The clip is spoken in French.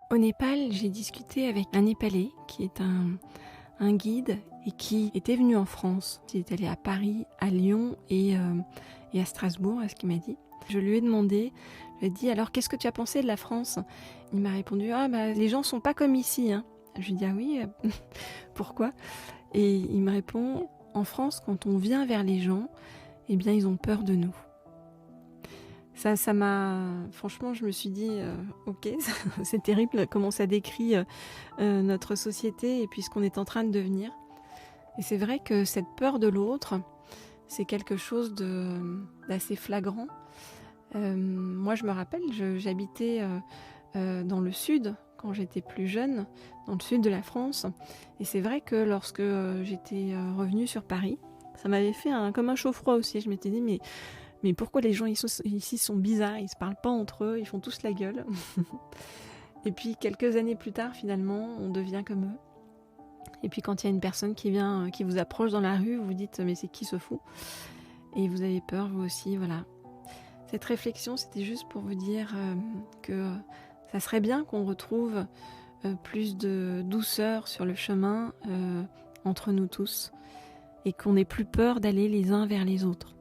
Au Népal, j'ai discuté avec un Népalais qui est un guide et qui était venu en France. Il est allé à Paris, à Lyon et à Strasbourg, à ce qu'il m'a dit. Je lui ai demandé, je lui ai dit, alors qu'est-ce que tu as pensé de la France? Il m'a répondu, les gens sont pas comme ici, hein. Je lui ai dit, ah oui, pourquoi? Et il me répond, en France, quand on vient vers les gens, eh bien ils ont peur de nous. Ça m'a... Franchement, je me suis dit, ok, c'est terrible comment ça décrit notre société et puis ce qu'on est en train de devenir. Et c'est vrai que cette peur de l'autre, c'est quelque chose d'assez flagrant. Moi, je me rappelle, j'habitais dans le sud quand j'étais plus jeune, dans le sud de la France. Et c'est vrai que lorsque j'étais revenue sur Paris, ça m'avait fait comme un chaud-froid aussi. Je m'étais dit, mais pourquoi les gens ici sont bizarres, ils se parlent pas entre eux, ils font tous la gueule. Et puis quelques années plus tard, finalement, on devient comme eux. Et puis quand il y a une personne qui vient, qui vous approche dans la rue, vous vous dites mais c'est qui ce fou? Et vous avez peur vous aussi, voilà. Cette réflexion, c'était juste pour vous dire que ça serait bien qu'on retrouve plus de douceur sur le chemin entre nous tous et qu'on n'ait plus peur d'aller les uns vers les autres.